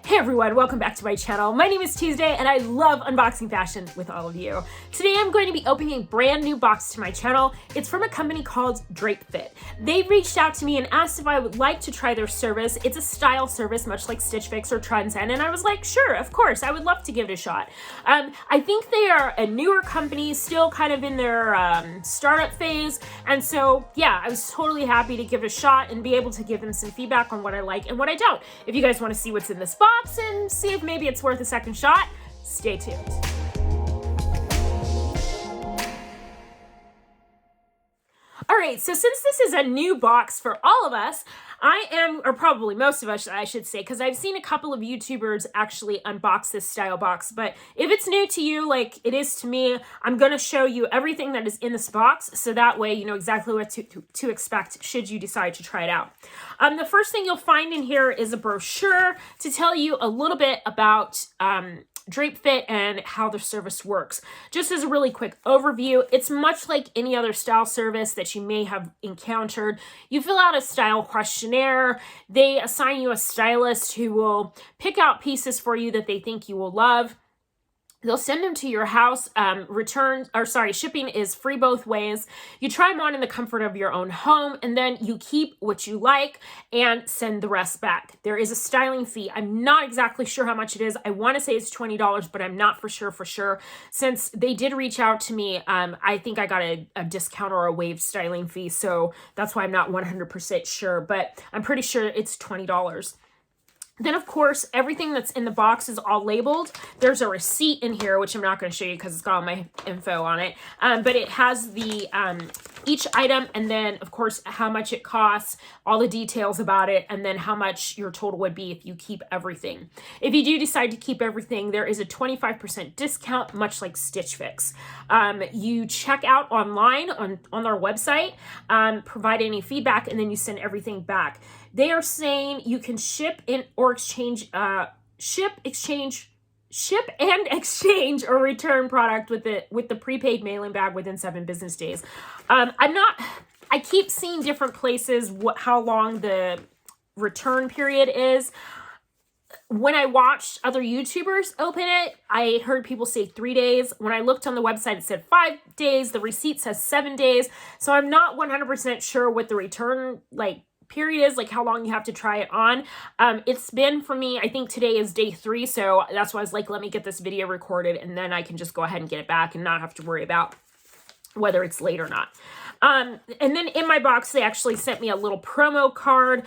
Hey everyone, welcome back to my channel. My name is Tuesday and I love unboxing fashion with all of you. Today I'm going to be opening a brand new box to my channel. It's from a company called Drape. They reached out to me and asked if I would like to try their service. It's a style service much like Stitchfix or Trends, and I was like, sure, of course, I would love to give it a shot. I think they are a newer company, still kind of in their startup phase, and so yeah, I was totally happy to give it a shot and be able to give them some feedback on what I like and what I don't. If you guys want to see what's in this box and see if maybe it's worth a second shot, stay tuned. All right, so since this is a new box for all of us, I am, or probably most of us, I should say, because I've seen a couple of YouTubers actually unbox this style box, but if it's new to you, like it is to me, I'm going to show you everything that is in this box, so that way you know exactly what to expect should you decide to try it out. The first thing you'll find in here is a brochure to tell you a little bit about Drape and how the service works. Just as a really quick overview, it's much like any other style service that you may have encountered. You fill out a style questionnaire. They assign you a stylist who will pick out pieces for you that they think you will love. They'll send them to your house. Shipping is free both ways. You try them on in the comfort of your own home, and then you keep what you like and send the rest back. There is a styling fee. I'm not exactly sure how much it is. I want to say it's $20, but I'm not for sure. Since they did reach out to me, I think I got a discount or a waived styling fee, so that's why I'm not 100% sure, but I'm pretty sure it's $20. Then, of course, everything that's in the box is all labeled. There's a receipt in here, which I'm not going to show you because it's got all my info on it. But it has the each item, and then, of course, how much it costs, all the details about it, and then how much your total would be if you keep everything. If you do decide to keep everything, there is a 25% discount, much like Stitchfix. You check out online on their website, provide any feedback, and then you send everything back. They are saying you can ship and exchange or return product with the prepaid mailing bag within 7 business days. I keep seeing different places how long the return period is. When I watched other YouTubers open it, I heard people say 3 days. When I looked on the website, it said 5 days. The receipt says 7 days. So I'm not 100% sure what the return period is, like how long you have to try it on. It's been, for me, I think today is day 3, so that's why I was like, let me get this video recorded and then I can just go ahead and get it back and not have to worry about whether it's late or not. And then in my box, they actually sent me a little promo card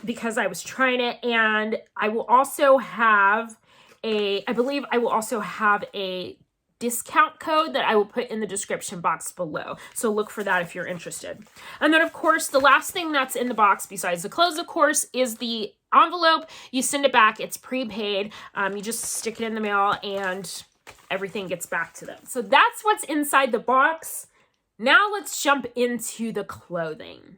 because I was trying it, and I will also have I believe I will also have a discount code that I will put in the description box below. So look for that if you're interested. And then, of course, the last thing that's in the box, besides the clothes, of course, is the envelope. You send it back. It's prepaid. You just stick it in the mail and everything gets back to them. So that's what's inside the box. Now let's jump into the clothing.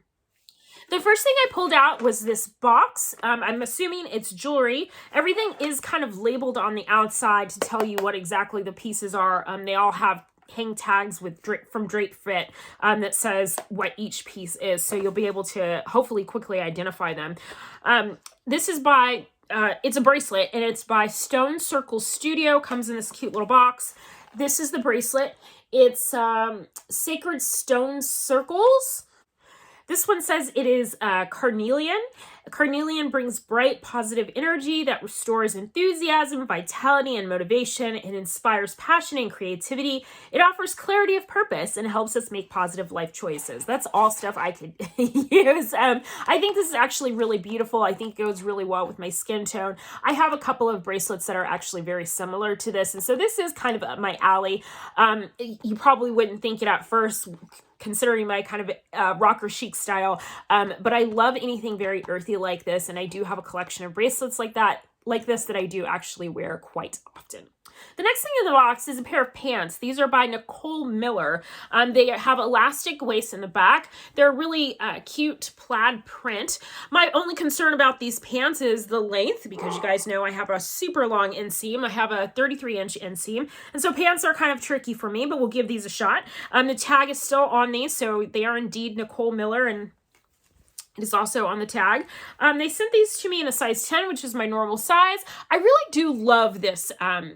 The first thing I pulled out was this box. I'm assuming it's jewelry. Everything is kind of labeled on the outside to tell you what exactly the pieces are. They all have hang tags from Drape that says what each piece is, so you'll be able to hopefully quickly identify them. This is by, it's a bracelet, and it's by Stone Circle Studio. Comes in this cute little box. This is the bracelet. It's Sacred Stone Circles. This one says it is Carnelian. Carnelian brings bright, positive energy that restores enthusiasm, vitality, and motivation. It inspires passion and creativity. It offers clarity of purpose and helps us make positive life choices. That's all stuff I could use. I think this is actually really beautiful. I think it goes really well with my skin tone. I have a couple of bracelets that are actually very similar to this, and so this is kind of up my alley. You probably wouldn't think it at first, considering my kind of rocker chic style, but I love anything very earthy like this, and I do have a collection of bracelets like this that I do actually wear quite often. The next thing in the box is a pair of pants. These are by Nicole Miller. They have elastic waist in the back. They're really cute plaid print. My only concern about these pants is the length, because you guys know I have a super long inseam. I have a 33-inch inseam, and so pants are kind of tricky for me, but we'll give these a shot. The tag is still on these, so they are indeed Nicole Miller, and It is also on the tag. They sent these to me in a size 10, which is my normal size. I really do love this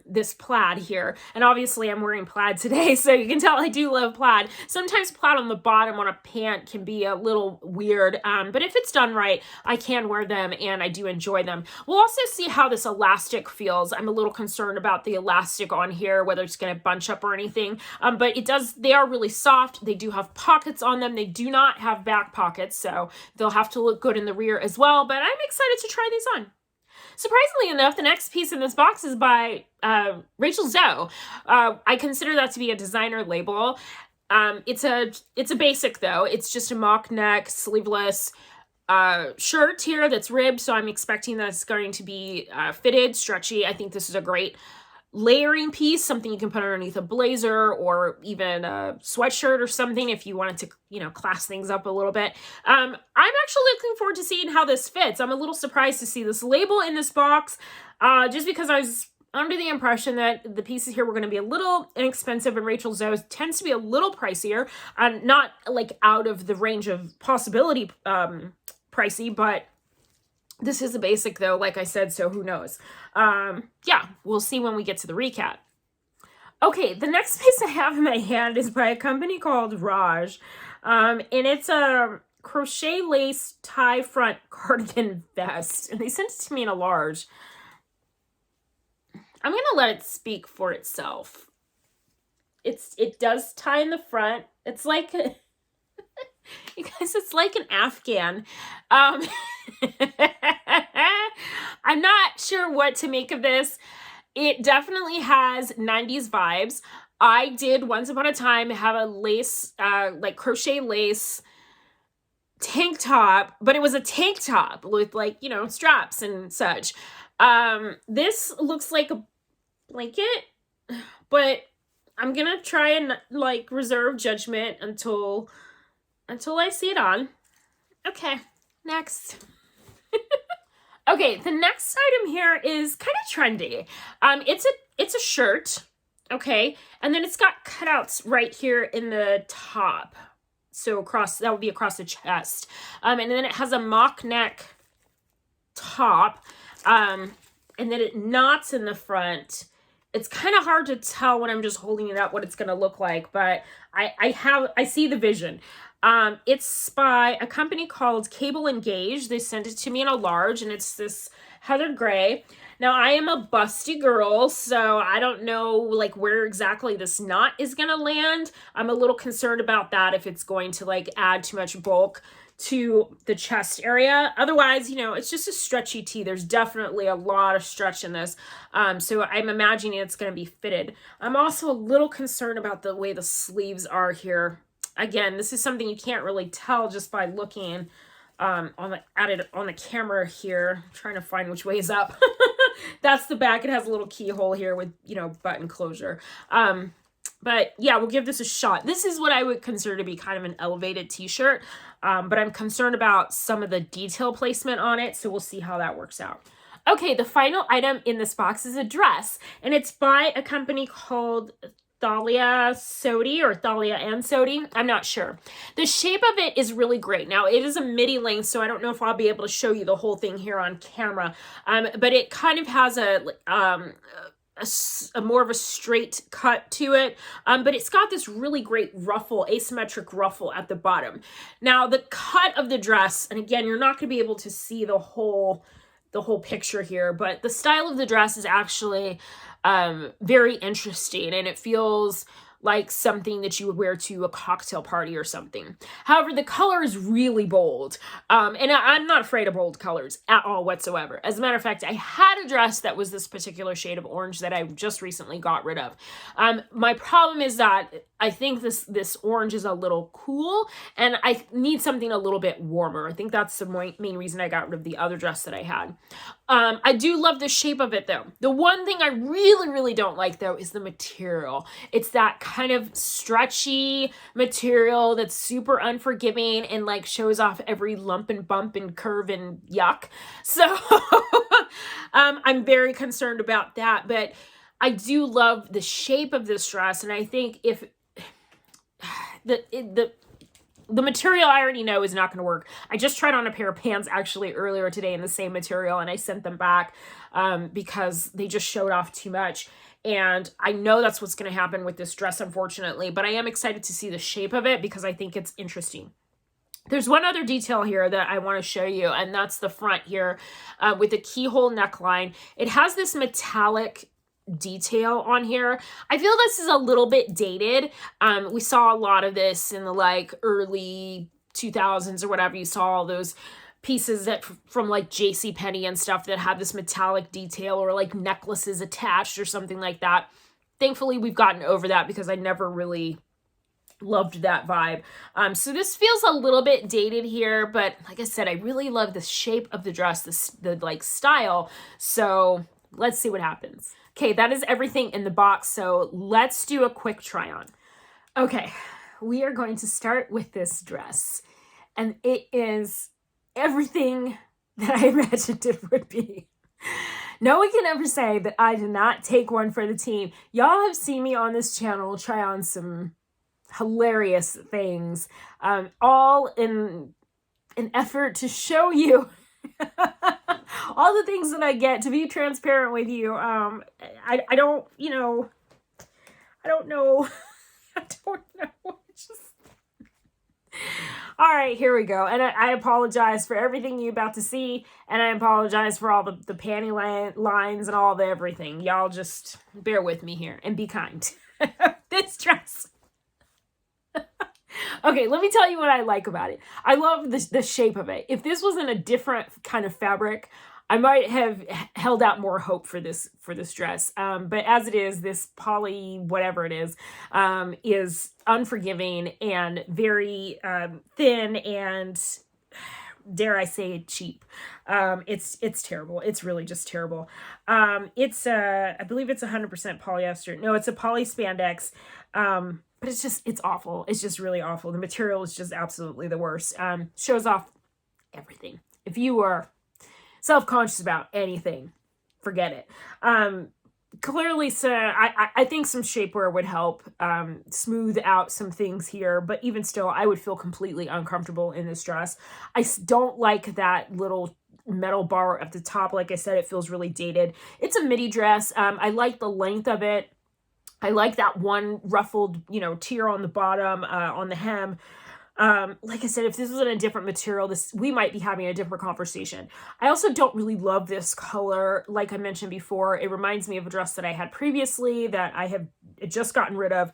this plaid here. And obviously I'm wearing plaid today, so you can tell I do love plaid. Sometimes plaid on the bottom on a pant can be a little weird, but if it's done right, I can wear them and I do enjoy them. We'll also see how this elastic feels. I'm a little concerned about the elastic on here, whether it's going to bunch up or anything, but they are really soft. They do have pockets on them. They do not have back pockets, so they'll have to look good in the rear as well, but I'm excited to try these on. Surprisingly enough, the next piece in this box is by Rachel Zoe. I consider that to be a designer label. It's a basic though. It's just a mock neck, sleeveless shirt here that's ribbed, so I'm expecting that it's going to be fitted, stretchy. I think this is a great layering piece, something you can put underneath a blazer or even a sweatshirt or something if you wanted to, you know, class things up a little bit. I'm actually looking forward to seeing how this fits. I'm a little surprised to see this label in this box, just because I was under the impression that the pieces here were going to be a little inexpensive, and Rachel Zoe tends to be a little pricier, not like out of the range of possibility pricey, but this is a basic though, like I said, so who knows? Yeah, we'll see when we get to the recap. Okay, the next piece I have in my hand is by a company called Raj. And it's a crochet lace tie front cardigan vest. And they sent it to me in a large. I'm going to let it speak for itself. It does tie in the front. It's like... You guys, it's like an Afghan. I'm not sure what to make of this. It definitely has 90s vibes. I did once upon a time have a lace, like crochet lace tank top, but it was a tank top with like, you know, straps and such. This looks like a blanket, but I'm gonna try and like reserve judgment until I see it on. Okay, next. Okay, the next item here is kind of trendy. It's a shirt, okay, and then it's got cutouts right here in the top. So that would be across the chest. And then it has a mock neck top, and then it knots in the front. It's kind of hard to tell when I'm just holding it up what it's gonna look like, but I see the vision. It's by a company called Cable and Gauge. They sent it to me in a large, and it's this heather gray. Now, I am a busty girl, so I don't know like where exactly this knot is gonna land. I'm a little concerned about that, if it's going to like add too much bulk to the chest area. Otherwise, you know, it's just a stretchy tee. There's definitely a lot of stretch in this. So I'm imagining it's gonna be fitted. I'm also a little concerned about the way the sleeves are here. Again, this is something you can't really tell just by looking on the camera here. I'm trying to find which way is up. That's the back. It has a little keyhole here with, you know, button closure. But yeah, we'll give this a shot. This is what I would consider to be kind of an elevated t-shirt, but I'm concerned about some of the detail placement on it, so we'll see how that works out. Okay, the final item in this box is a dress, and it's by a company called Thalia Sodi or Thalia and Sodi. I'm not sure. The shape of it is really great. Now, it is a midi length, so I don't know if I'll be able to show you the whole thing here on camera, but it kind of has a more of a straight cut to it, but it's got this really great ruffle, asymmetric ruffle at the bottom. Now, the cut of the dress, and again, you're not going to be able to see the whole picture here, but the style of the dress is actually very interesting, and it feels like something that you would wear to a cocktail party or something. However, the color is really bold, and I'm not afraid of bold colors at all whatsoever. As a matter of fact, I had a dress that was this particular shade of orange that I just recently got rid of. My problem is that I think this orange is a little cool, and I need something a little bit warmer. I think that's the main reason I got rid of the other dress that I had. I do love the shape of it though. The one thing I really, really don't like though is the material. It's that kind of stretchy material that's super unforgiving and like shows off every lump and bump and curve and yuck. So I'm very concerned about that, but I do love the shape of this dress, and I think if The material I already know is not going to work. I just tried on a pair of pants actually earlier today in the same material, and I sent them back because they just showed off too much. And I know that's what's going to happen with this dress, unfortunately, but I am excited to see the shape of it because I think it's interesting. There's one other detail here that I want to show you, and that's the front here with the keyhole neckline. It has this metallic detail on here. I feel this is a little bit dated. We saw a lot of this in the like early 2000s or whatever. You saw all those pieces that from like JCPenney and stuff that had this metallic detail or like necklaces attached or something like that. Thankfully, we've gotten over that because I never really loved that vibe. So this feels a little bit dated here, but like I said, I really love the shape of the dress, the like style. So let's see what happens. Okay, that is everything in the box. So let's do a quick try on. Okay, we are going to start with this dress, and it is everything that I imagined it would be. No one can ever say that I did not take one for the team. Y'all have seen me on this channel try on some hilarious things, all in an effort to show you all the things that I get, to be transparent with you. I don't, you know, I don't know. I don't know. It's just... All right, here we go. And I apologize for everything you're about to see. And I apologize for all the panty lines and all the everything. Y'all just bear with me here and be kind. This dress. Okay, let me tell you what I like about it. I love the shape of it. If this was in a different kind of fabric, I might have held out more hope for this dress. But as it is, this poly, whatever it is unforgiving and very thin and, dare I say, cheap. It's terrible. It's really just terrible. It's I believe it's 100% polyester. No, it's a poly spandex. But it's awful. It's just really awful. The material is just absolutely the worst. Shows off everything. If you are self-conscious about anything, forget it. Clearly, so I think some shapewear would help smooth out some things here, but even still, I would feel completely uncomfortable in this dress. I don't like that little metal bar at the top. Like I said, it feels really dated. It's a midi dress. I like the length of it. I like that one ruffled, tier on the bottom, on the hem. Like I said, if this was in a different material, we might be having a different conversation. I also don't really love this color. Like I mentioned before, it reminds me of a dress that I had previously that I have just gotten rid of,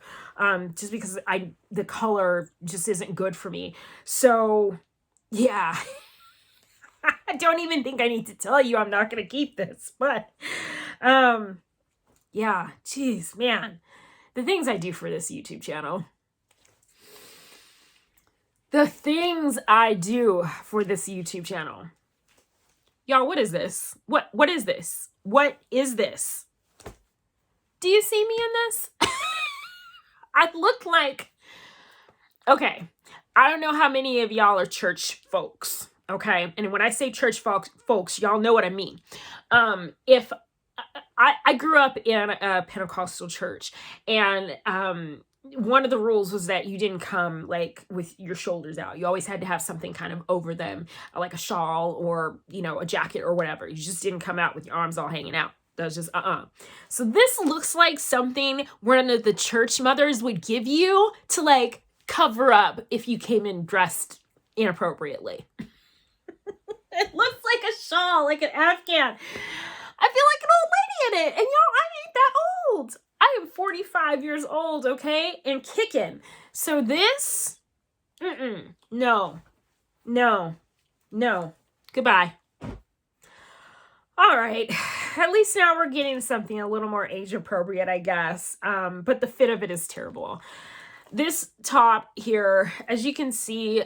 just because the color just isn't good for me. So yeah, I don't even think I need to tell you I'm not going to keep this, but, yeah, geez, man, the things I do for this YouTube channel. The things I do for this YouTube channel. Y'all, what is this? What is this? What is this? Do you see me in this? I look like... Okay, I don't know how many of y'all are church folks, okay? And when I say church folks, y'all know what I mean. If... I grew up in a Pentecostal church, and one of the rules was that you didn't come like with your shoulders out. You always had to have something kind of over them, like a shawl or, a jacket or whatever. You just didn't come out with your arms all hanging out. That was just, So this looks like something one of the church mothers would give you to like cover up if you came in dressed inappropriately. It looks like a shawl, like an Afghan. I feel like an old lady in it. And y'all, I ain't that old. I am 45 years old, okay? And kicking. So this, no. Goodbye. All right. At least now we're getting something a little more age appropriate, I guess. But the fit of it is terrible. This top here, as you can see,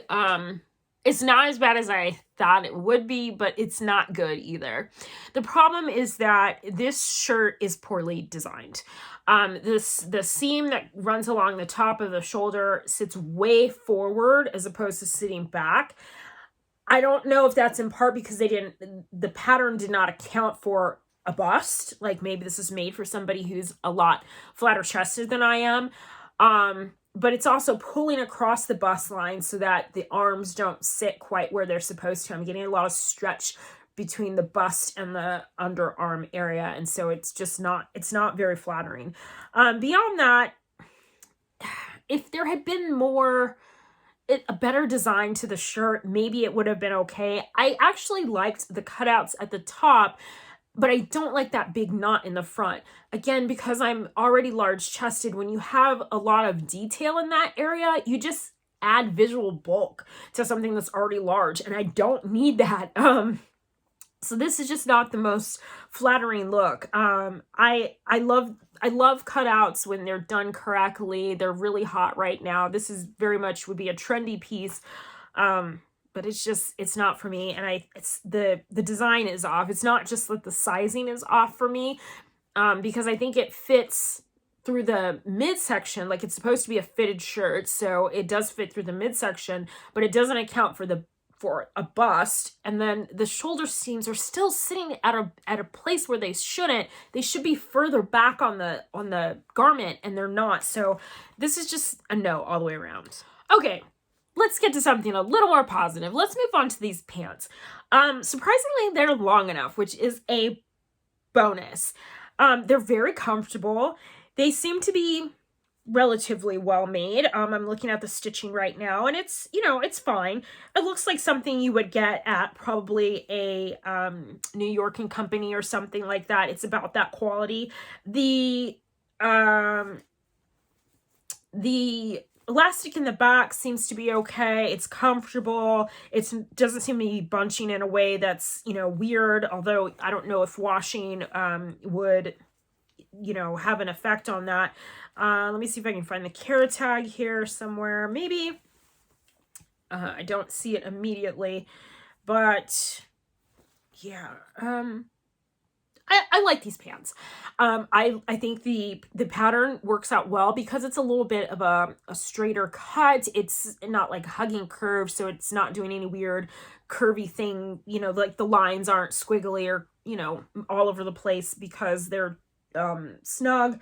it's not as bad as I thought it would be, but it's not good either. The problem is that this shirt is poorly designed. The seam that runs along the top of the shoulder sits way forward as opposed to sitting back. I don't know if that's in part because the pattern did not account for a bust. Like maybe this is made for somebody who's a lot flatter chested than I am. but it's also pulling across the bust line so that the arms don't sit quite where they're supposed to. I'm getting a lot of stretch between the bust and the underarm area, and so it's just not, it's not very flattering. Beyond that, if there had been more, a better design to the shirt, maybe it would have been okay. I actually liked the cutouts at the top, but I don't like that big knot in the front. Again, because I'm already large chested, when you have a lot of detail in that area, you just add visual bulk to something that's already large, and I don't need that. So this is just not the most flattering look. I love cutouts when they're done correctly. They're really hot right now. This is very much would be a trendy piece. But it's just, it's not for me. And it's the design is off. It's not just that the sizing is off for me, because I think it fits through the midsection. Like, it's supposed to be a fitted shirt, so it does fit through the midsection, but it doesn't account for a bust. And then the shoulder seams are still sitting at a place where they shouldn't. They should be further back on the garment, and they're not. So this is just a no all the way around. Okay, let's get to something a little more positive. Let's move on to these pants. Surprisingly, they're long enough, which is a bonus. They're very comfortable. They seem to be relatively well made. I'm looking at the stitching right now, and it's, you know, it's fine. It looks like something you would get at probably a New York & Company or something like that. It's about that quality. The elastic in the back seems to be okay. It's comfortable. It doesn't seem to be bunching in a way that's, you know, weird, although I don't know if washing would, you know, have an effect on that. Let me see if I can find the care tag here somewhere. Maybe. I don't see it immediately, but yeah. I like these pants. I think the pattern works out well because it's a little bit of a straighter cut. It's not like hugging curves, so it's not doing any weird curvy thing, you know, like the lines aren't squiggly or, you know, all over the place because they're snug.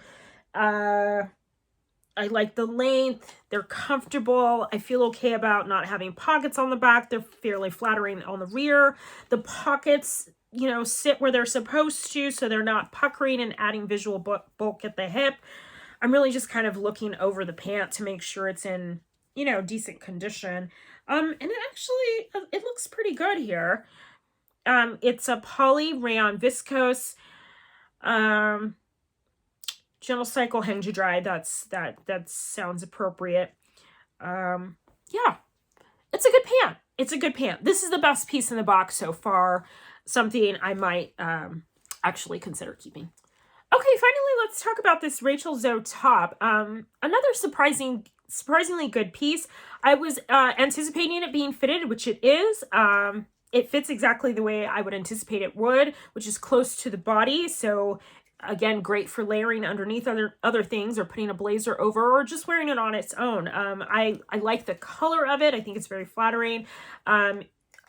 I like the length. They're comfortable. I feel okay about not having pockets on the back. They're fairly flattering on the rear. The pockets, you know, sit where they're supposed to, so they're not puckering and adding visual bulk at the hip. I'm really just kind of looking over the pant to make sure it's in, you know, decent condition. And it actually, it looks pretty good here. It's a poly rayon viscose, gentle cycle hang to dry. That sounds appropriate. Yeah, it's a good pant. It's a good pant. This is the best piece in the box so far. Something I might actually consider keeping. Okay, finally, let's talk about this Rachel Zoe top. Another surprisingly good piece. I was anticipating it being fitted, which it is. It fits exactly the way I would anticipate it would, which is close to the body. So again, great for layering underneath other things, or putting a blazer over, or just wearing it on its own. I like the color of it. I think it's very flattering.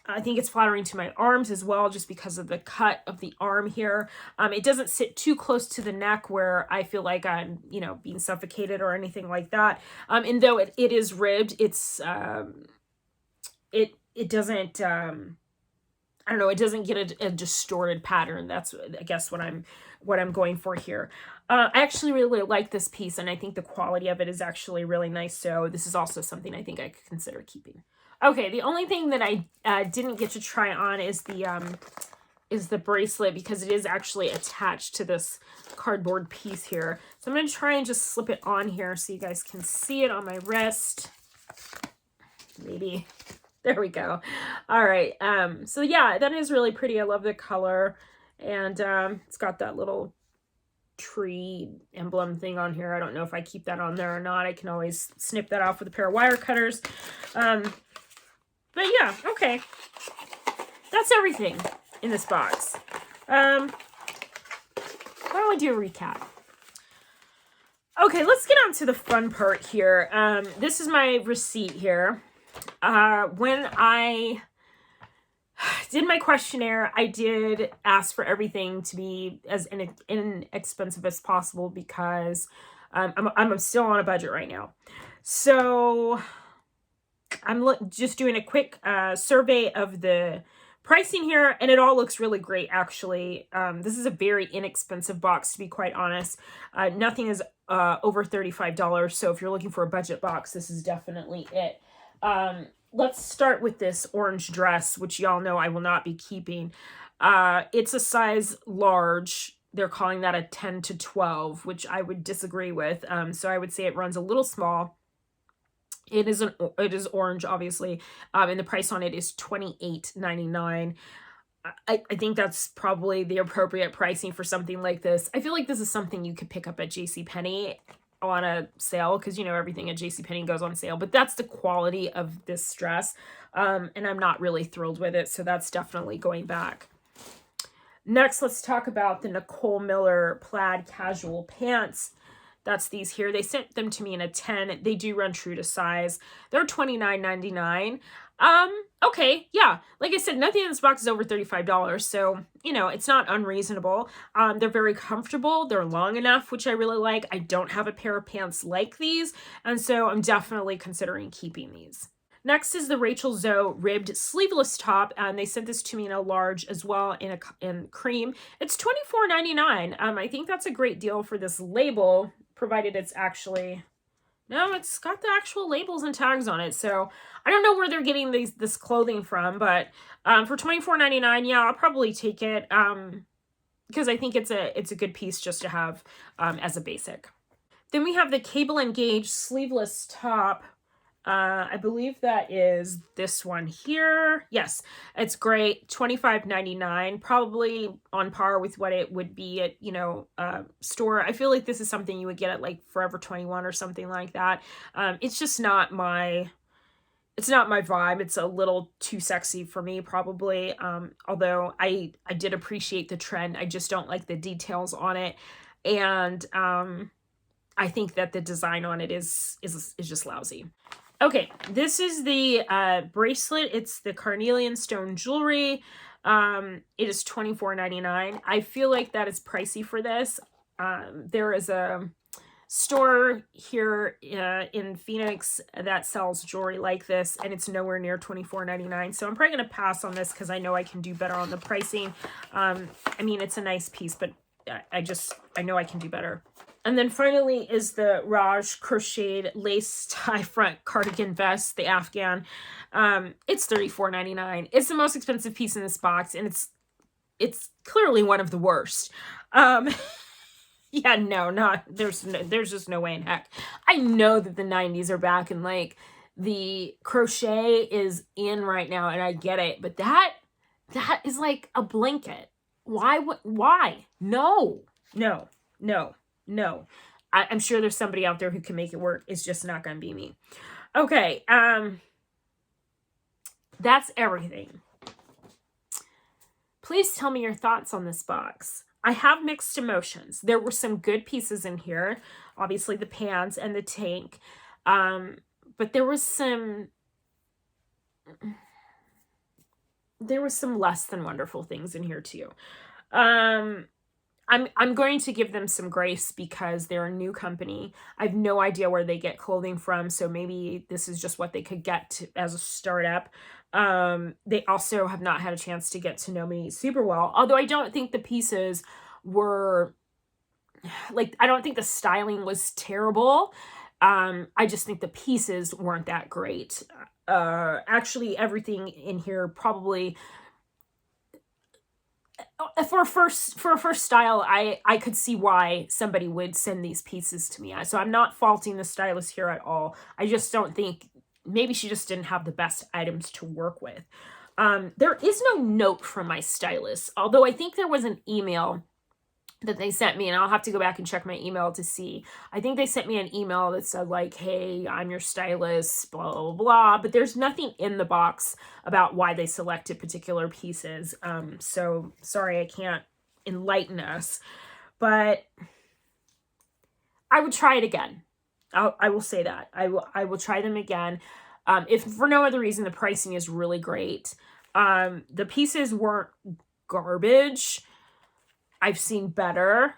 I think it's flattering to my arms as well, just because of the cut of the arm here. It doesn't sit too close to the neck where I feel like I'm, you know, being suffocated or anything like that. And though it is ribbed, it's, it doesn't, I don't know, it doesn't get a distorted pattern. That's, I guess, what I'm going for here. I actually really like this piece, and I think the quality of it is actually really nice. So this is also something I think I could consider keeping. Okay, the only thing that I didn't get to try on is the bracelet, because it is actually attached to this cardboard piece here. So I'm going to try and just slip it on here so you guys can see it on my wrist. Maybe. There we go. All right. So yeah, that is really pretty. I love the color. And it's got that little tree emblem thing on here. I don't know if I keep that on there or not. I can always snip that off with a pair of wire cutters. But yeah, okay. That's everything in this box. Why don't we do a recap? Okay, let's get on to the fun part here. This is my receipt here. When I did my questionnaire, I did ask for everything to be as inexpensive as possible, because I'm still on a budget right now. So I'm just doing a quick survey of the pricing here, and it all looks really great, actually. This is a very inexpensive box, to be quite honest. Nothing is over $35, so if you're looking for a budget box, this is definitely it. Let's start with this orange dress, which y'all know I will not be keeping. It's a size large. They're calling that a 10 to 12, which I would disagree with. So I would say it runs a little small. It is orange, obviously, and the price on it is $28.99. I think that's probably the appropriate pricing for something like this. I feel like this is something you could pick up at JCPenney on a sale, because you know everything at JCPenney goes on sale, but that's the quality of this dress, and I'm not really thrilled with it, so that's definitely going back. Next, let's talk about the Nicole Miller plaid casual pants. That's these here. They sent them to me in a 10. They do run true to size. They're $29.99. Okay, yeah. Like I said, nothing in this box is over $35, so, you know, it's not unreasonable. They're very comfortable. They're long enough, which I really like. I don't have a pair of pants like these, and so I'm definitely considering keeping these. Next is the Rachel Zoe ribbed sleeveless top, and they sent this to me in a large as well, in cream. It's $24.99. I think that's a great deal for this label, provided it's actually... No, it's got the actual labels and tags on it, so I don't know where they're getting this clothing from, but for $24.99, yeah, I'll probably take it, because I think it's a good piece just to have as a basic. Then we have the cable and gauge sleeveless top. I believe that is this one here. Yes, it's great. $25.99, probably on par with what it would be at, you know, store. I feel like this is something you would get at like Forever 21 or something like that. It's just not my vibe. It's a little too sexy for me, probably. Although I did appreciate the trend. I just don't like the details on it. And I think that the design on it is just lousy. Okay, this is the bracelet. It's the Carnelian stone jewelry. It is $24.99. I feel like that is pricey for this. There is a store here in Phoenix that sells jewelry like this, and it's nowhere near $24.99. So I'm probably going to pass on this because I know I can do better on the pricing. I mean, it's a nice piece, but I know I can do better. And then finally is the Raj Crocheted lace tie front cardigan vest, the Afghan. It's $34.99. It's the most expensive piece in this box, and it's clearly one of the worst. Yeah, no, there's just no way in heck. I know that the 90s are back and like the crochet is in right now, and I get it, but that is like a blanket. Why? No. I'm sure there's somebody out there who can make it work. It's just not going to be me. Okay, that's everything. Please tell me your thoughts on this box. I have mixed emotions. There were some good pieces in here. Obviously the pants and the tank. But there was some less than wonderful things in here too. I'm going to give them some grace because they're a new company. I have no idea where they get clothing from, so maybe this is just what they could get as a startup. They also have not had a chance to get to know me super well, although I don't think the pieces were, like, I don't think the styling was terrible. I just think the pieces weren't that great. Actually, everything in here probably... For a first style, I could see why somebody would send these pieces to me. So I'm not faulting the stylist here at all. I just don't think, maybe she just didn't have the best items to work with. There is no note from my stylist, although I think there was an email that they sent me, and I'll have to go back and check my email to see. I think they sent me an email that said like, hey, I'm your stylist, blah, blah, blah, but there's nothing in the box about why they selected particular pieces. So sorry, I can't enlighten us, but I would try it again. I will say that. I will try them again. If for no other reason, the pricing is really great. The pieces weren't garbage. I've seen better,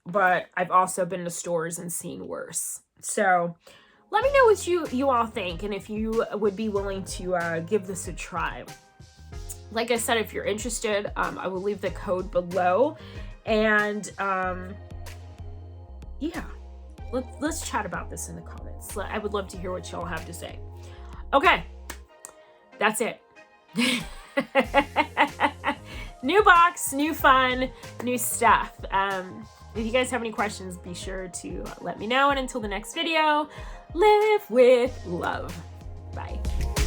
but I've also been to stores and seen worse. So let me know what you all think, and if you would be willing to give this a try. Like I said, if you're interested, I will leave the code below, and yeah, let's chat about this in the comments. I would love to hear what y'all have to say. Okay, that's it. New box, new fun, new stuff. If you guys have any questions, be sure to let me know. And until the next video, live with love. Bye.